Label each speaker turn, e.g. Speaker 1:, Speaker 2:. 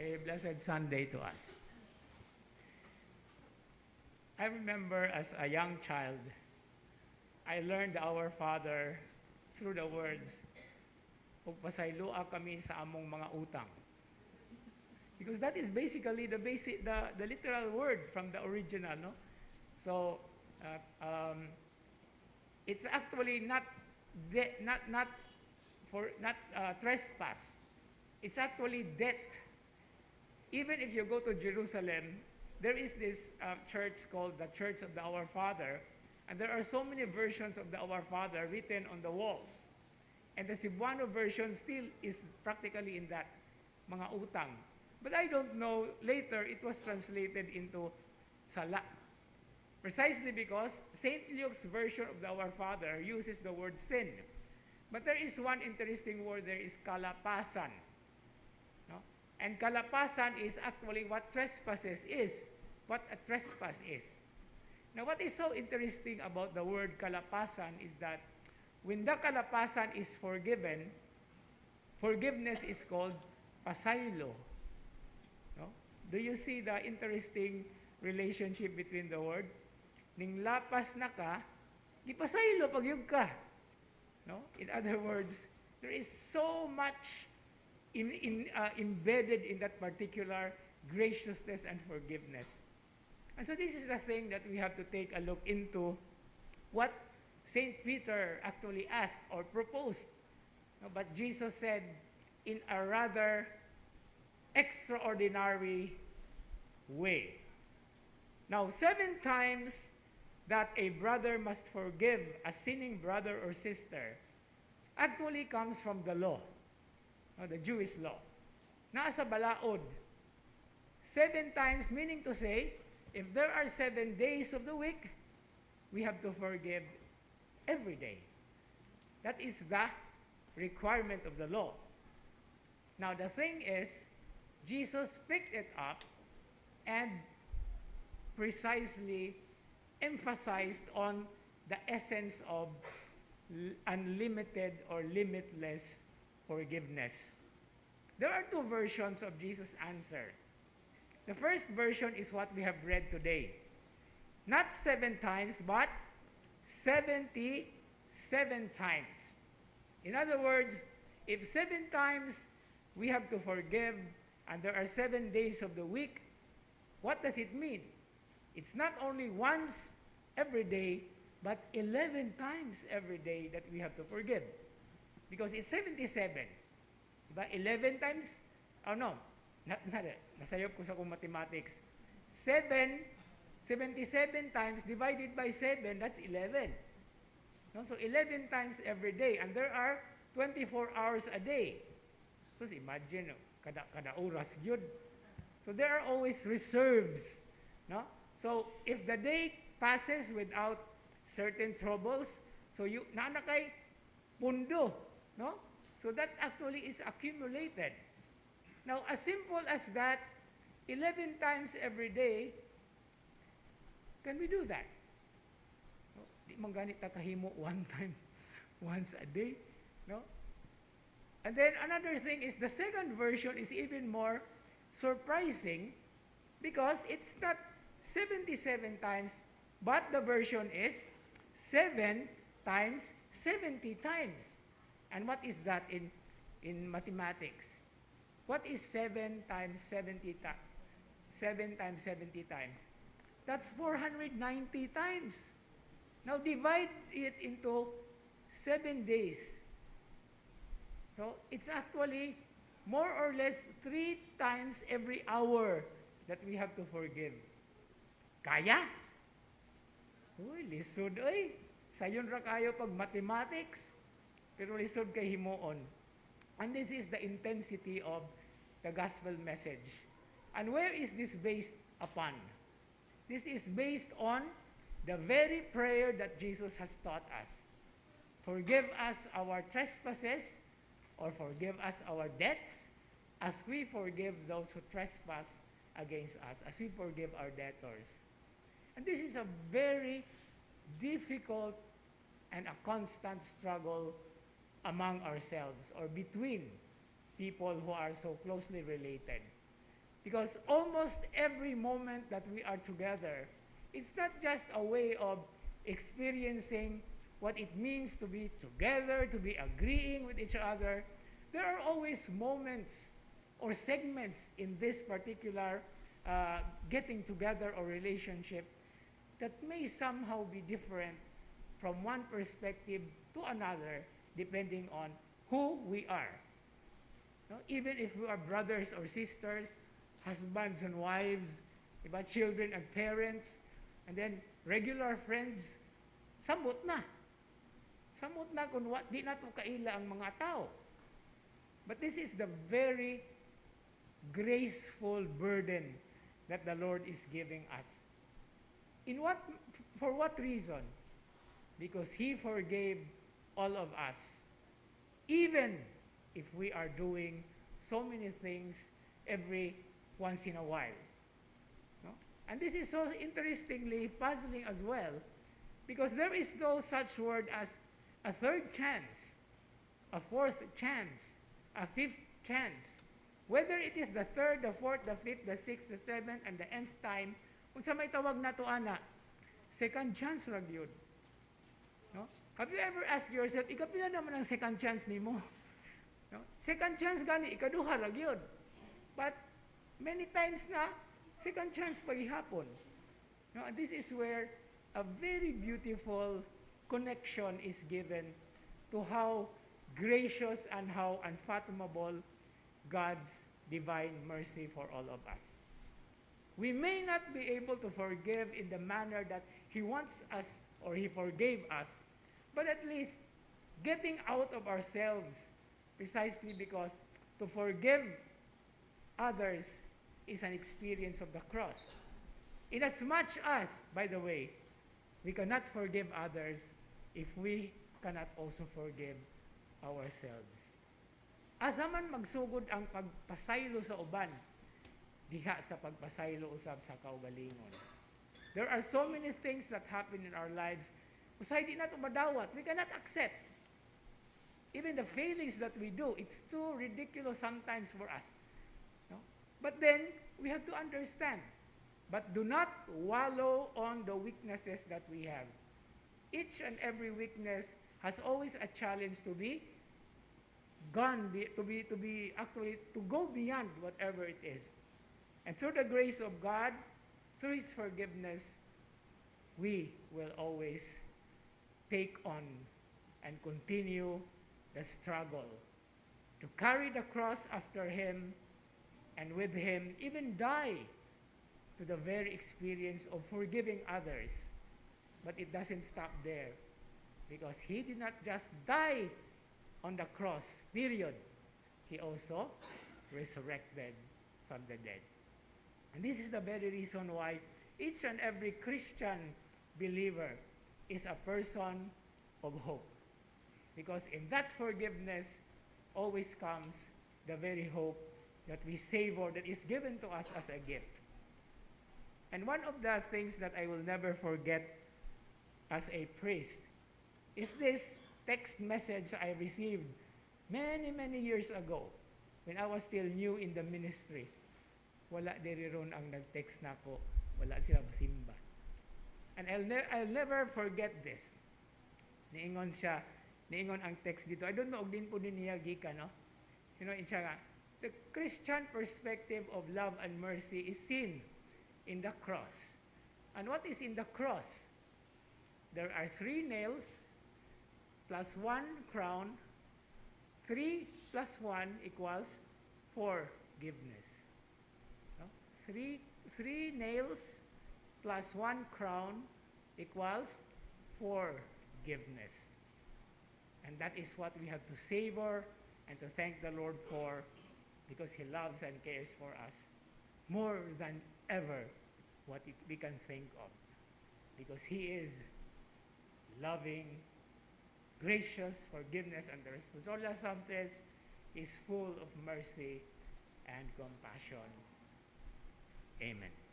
Speaker 1: a blessed Sunday to us. I remember as a young child, I learned Our Father through the words, "Pagpasaylua kami sa among mga utang." Because that is basically the literal word from the original, no? So it's actually not trespass. It's actually debt. Even if you go to Jerusalem, there is this church called the Church of the Our Father, and there are so many versions of the Our Father written on the walls. And the Cebuano version still is practically in that, mga utang. But I don't know, later it was translated into sala. Precisely because St. Luke's version of the Our Father uses the word sin. But there is one interesting word there, is kalapasan. No? And kalapasan is actually what trespasses is, what a trespass is. Now what is so interesting about the word kalapasan is that when the kalapasan is forgiven, forgiveness is called pasaylo. No? Do you see the interesting relationship between the word? Ning lapas na ka, gipasaylo pagyug ka. No? In other words, there is so much embedded in that particular graciousness and forgiveness. And so this is the thing that we have to take a look into, what St. Peter actually asked or proposed. No, but Jesus said in a rather extraordinary way. Now, 7 times that a brother must forgive a sinning brother or sister actually comes from the law, the Jewish law. Nasa balaod. 7 times, meaning to say, if there are 7 days of the week, we have to forgive every day. That is the requirement of the law. Now the thing is, Jesus picked it up and precisely emphasized on the essence of unlimited or limitless forgiveness. There are 2 versions of Jesus' answer. The first version is what we have read today. Not 7 times, but 77 times. In other words, if 7 times we have to forgive and there are 7 days of the week, what does it mean? It's not only once every day, but 11 times every day that we have to forgive. Because it's 77. Diba? 11 times, oh no, nasayop ko sa kong mathematics. 77 times divided by 7, that's 11. No? So 11 times every day, and there are 24 hours a day. So imagine, kada oras yun. So there are always reserves. No? So if the day passes without certain troubles, so you naana kay pundo, no? So that actually is accumulated. Now, as simple as that, 11 times every day, can we do that? No? Di man ganit ta kahimo one time, once a day, no? And then another thing is the second version is even more surprising because it's not 77 times, but the version is 7 times 70 times. And what is that in mathematics? What is 7 times 70 times? 7 times 70 times. That's 490 times. Now divide it into 7 days. So it's actually more or less 3 times every hour that we have to forgive. Kaya? Uy, lisod oy. Sayon ra kayo pag mathematics. Pero lisod kay himoon. And this is the intensity of the gospel message. And where is this based upon? This is based on the very prayer that Jesus has taught us. Forgive us our trespasses, or forgive us our debts, as we forgive those who trespass against us, as we forgive our debtors. And this is a very difficult and a constant struggle among ourselves or between people who are so closely related. Because almost every moment that we are together, it's not just a way of experiencing what it means to be together, to be agreeing with each other. There are always moments or segments in this particular getting together or relationship that may somehow be different from one perspective to another, depending on who we are. No? Even if we are brothers or sisters, husbands and wives, iba, children and parents, and then regular friends, samot na. Samot na kung di na to kaila ang mga tao. But this is the very graceful burden that the Lord is giving us. For what reason? Because He forgave all of us, even if we are doing so many things every once in a while. No? And this is so interestingly puzzling as well, because there is no such word as a third chance, a fourth chance, a fifth chance. Whether it is the third, the fourth, the fifth, the sixth, the seventh, and the nth time, kung sa may tawag na to ana, second chance rag yun. No? Have you ever asked yourself, ikapila naman ang second chance ni mo? No? Second chance gani, ikaduha rag yun. But many times na, second chance paghihapon. No? And this is where a very beautiful connection is given to how gracious and how unfathomable God's divine mercy for all of us. We may not be able to forgive in the manner that He wants us or He forgave us, but at least getting out of ourselves, precisely because to forgive others is an experience of the cross. Inasmuch as, by the way, we cannot forgive others if we cannot also forgive ourselves. Asa man magsugod ang pagpasaylo sa uban, diha sa pagpasaylo usab sa kaugalingon. There are so many things that happen in our lives, usay di na ito madawat. We cannot accept. Even the failings that we do, it's too ridiculous sometimes for us. No? But then, we have to understand. But do not wallow on the weaknesses that we have. Each and every weakness has always a challenge to be gone, to go beyond whatever it is. And through the grace of God, through His forgiveness, we will always take on and continue the struggle to carry the cross after Him, and with Him even die to the very experience of forgiving others. But it doesn't stop there, because He did not just die on the cross, period. He also resurrected from the dead. And this is the very reason why each and every Christian believer is a person of hope. Because in that forgiveness always comes the very hope that we savor, that is given to us as a gift. And one of the things that I will never forget as a priest is this text message I received many, many years ago when I was still new in the ministry. Wala diri ron ang nag-text na ko. Wala sila simba. And I'll never forget this. Niingon ang text dito. I don't know, og din po din niya gika, no? You know, siya nga, the Christian perspective of love and mercy is seen in the cross. And what is in the cross? There are 3 nails plus 1 crown. 3 plus 1 equals forgiveness. No? 3 nails plus 1 crown equals forgiveness. And that is what we have to savor and to thank the Lord for, because He loves and cares for us more than ever what we can think of. Because He is loving, gracious, forgiveness, and the responsibility, Psalm says, is full of mercy and compassion. Amen.